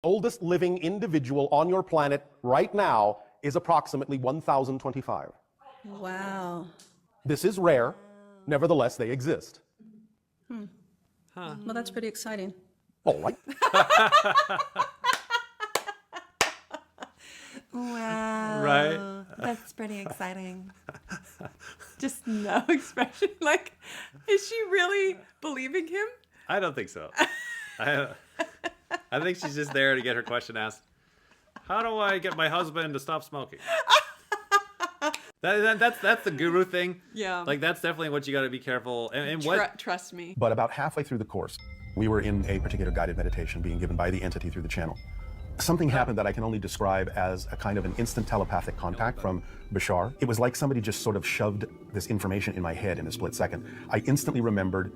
Oldest living individual on your planet right now is approximately 1025. Wow. This is rare. Nevertheless, they exist. Well, that's pretty exciting. All right. Wow. Right? That's pretty exciting. Just no expression. Like, is she really believing him? I don't think so. I think she's just there to get her question asked. How do I get my husband to stop smoking? That's the guru thing. Yeah. Like, that's definitely what you got to be careful. And what? Trust me. But about halfway through the course, we were in a particular guided meditation being given by the entity through the channel. Something happened that I can only describe as a kind of an instant telepathic contact from Bashar. It was like somebody just sort of shoved this information in my head in a split second. I instantly remembered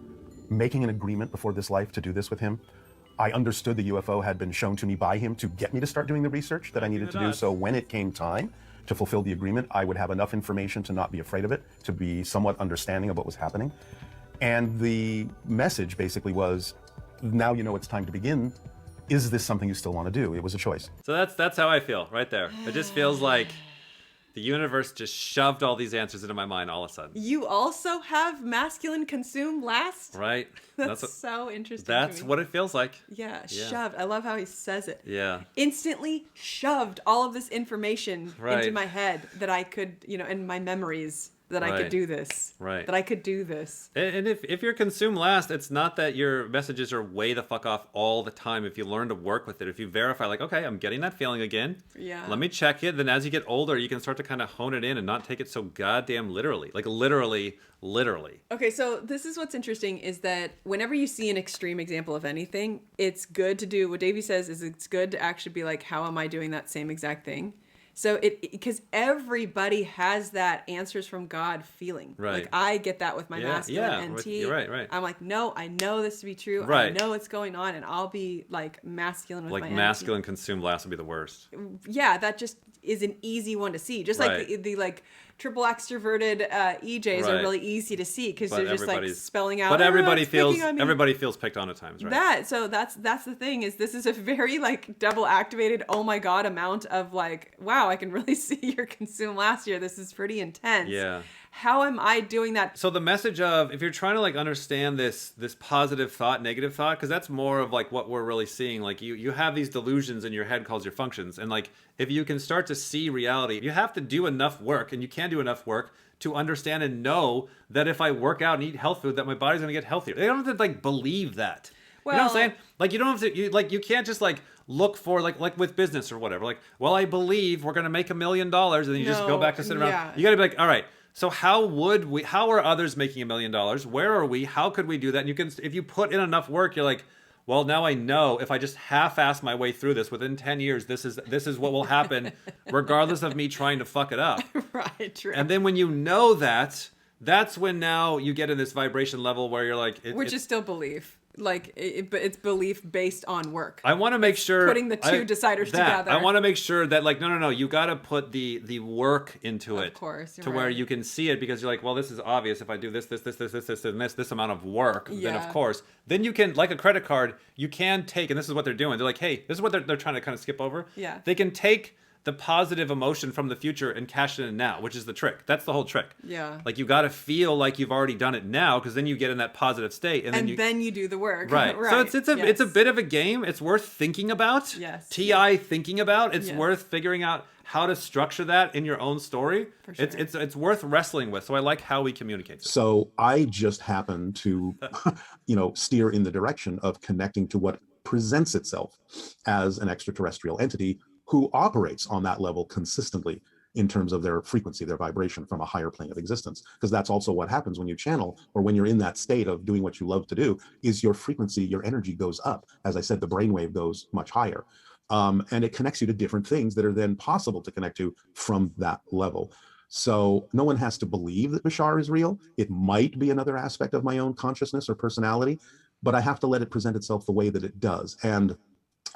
making an agreement before this life to do this with him. I understood the UFO had been shown to me by him to get me to start doing the research that I needed to do. So when it came time to fulfill the agreement, I would have enough information to not be afraid of it, to be somewhat understanding of what was happening. And the message basically was, now you know it's time to begin. Is this something you still want to do? It was a choice. So that's how I feel right there. It just feels like the universe just shoved all these answers into my mind all of a sudden. You also have masculine consume last? Right? That's so interesting. That's to me. what it feels like. Yeah, shoved. I love how he says it. Yeah. Instantly shoved all of this information Right. into my head that I could, and my memories that I could do this. Right. That I could do this. And if you're consumed last, it's not that your messages are way the fuck off all the time. If you learn to work with it, if you verify, like, okay, I'm getting that feeling again. Yeah. Let me check it. Then as you get older, you can start to kind of hone it in and not take it so goddamn literally. Like literally. Okay, so this is what's interesting is that whenever you see an extreme example of anything, it's good to do, what Davey says is it's good to actually be like, how am I doing that same exact thing? So because everybody has that answers from God feeling. Right. Like I get that with my masculine NT. You're right. I'm like, no, I know this to be true. Right. I know what's going on, and I'll be like masculine with Like my masculine consumed last would be the worst. Yeah, that just is an easy one to see. Just Right. like the like triple extroverted EJs are Right. really easy to see because But they're just like everybody's- spelling out. But "Oh, everybody it's picking feels on me." everybody feels picked on at times, right? So that's the thing is this is a very like double activated oh my god amount of like wow I can really see your consume last year. This is pretty intense. Yeah. How am I doing that? So the message of, if you're trying to like understand this positive thought, negative thought, because that's more of like what we're really seeing. Like you have these delusions in your head called your functions. And like, if you can start to see reality, you have to do enough work, and you can do enough work to understand and know that if I work out and eat health food, that my body's going to get healthier. They don't have to like believe that. You know what I'm saying? Like you don't have to, you can't just like look for like with business or whatever. Like, well, I believe we're going to make $1 million, and then you just go back to sit around. Yeah. You got to be like, all right. So how are others making $1 million? Where are we? How could we do that? And you can, if you put in enough work, you're like, well, now I know if I just half-ass my way through this within 10 years, this is what will happen, regardless of me trying to fuck it up. Right, true. And then when you know that, that's when now you get in this vibration level where you're like, which is still belief. Like but it's belief based on work. I want to make sure putting the two deciders together. I want to make sure that like no, you got to put the work into it. Of course, to where you can see it, because you're like, well, this is obvious. If I do this, and this amount of work, then of course, then you can, like a credit card, you can take, and this is what they're doing. They're like, hey, this is what they're trying to kind of skip over. Yeah. They can take the positive emotion from the future and cash it in now, which is the trick. That's the whole trick. Yeah. Like you got to feel like you've already done it now, because then you get in that positive state, and then you do the work. Right. Right. So it's a bit of a game. It's worth thinking about. Yes. TI thinking about. It's Yes. worth figuring out how to structure that in your own story. For sure. It's worth wrestling with. So I like how we communicate this. So I just happen to, steer in the direction of connecting to what presents itself as an extraterrestrial entity who operates on that level consistently in terms of their frequency, their vibration from a higher plane of existence. Because that's also what happens when you channel, or when you're in that state of doing what you love to do, is your frequency, your energy goes up. As I said, the brainwave goes much higher. And it connects you to different things that are then possible to connect to from that level. So no one has to believe that Bashar is real. It might be another aspect of my own consciousness or personality, but I have to let it present itself the way that it does. And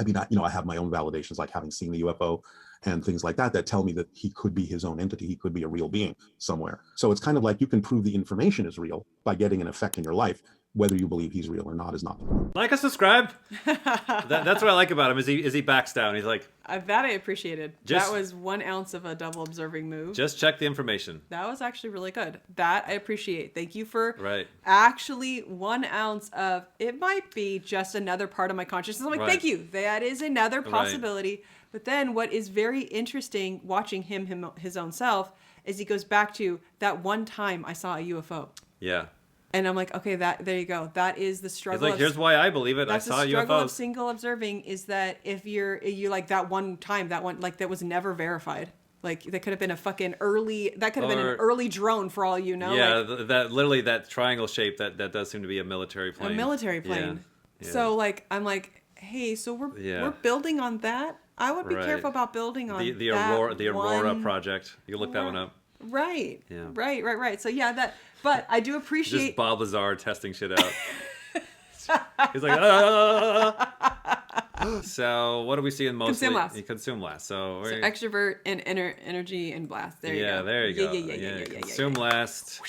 I mean, I have my own validations, like having seen the UFO and things like that, that tell me that he could be his own entity. He could be a real being somewhere. So it's kind of like you can prove the information is real by getting an effect in your life. whether you believe he's real or not is not the point. Like and subscribe. That's what I like about him. Is he backs down. He's like, that I appreciated. Just- that was 1 ounce of a double observing move. just check the information. That was actually really good. That I appreciate. Thank you for Right. actually 1 ounce of, it might be just another part of my consciousness. I'm like, Right. thank you. That is another possibility. But then what is very interesting watching his own self is he goes back to that one time I saw a UFO. Yeah. And I'm like, okay, there you go. That is the He's struggle. like, here's why I believe it. I That's saw the struggle of UFOs. single observing is that if you like that one time, that one, like that was never verified. Like that could have been a fucking that could have been an early drone for all you know. Yeah, like, that literally that triangle shape that does seem to be a military plane. a military plane. Yeah. So like, I'm like, hey, so we're building on that. I would be Right. careful about building on the that Aurora one- project. You can look that one up. Right. Yeah. Right. So yeah, but I do appreciate. Just Bob Lazar testing shit out. He's like, ah. So what do we see in mostly? Consume less. You consume less. So, So extrovert and energy and blast. There you go. yeah, there you go. Yeah. Consume less.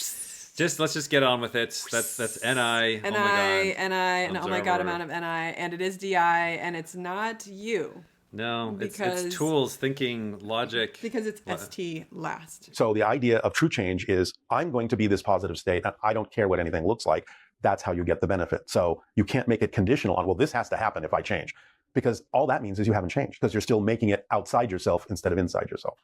Let's just get on with it. That's NI. Oh my god. And oh my god, Observer. amount of NI, and it is DI, and it's not you No, Because- it's tools, thinking, logic. because it's ST last. So the idea of true change is I'm going to be this positive state and I don't care what anything looks like. That's how you get the benefit. So you can't make it conditional on, well, this has to happen if I change. Because all that means is you haven't changed because you're still making it outside yourself instead of inside yourself.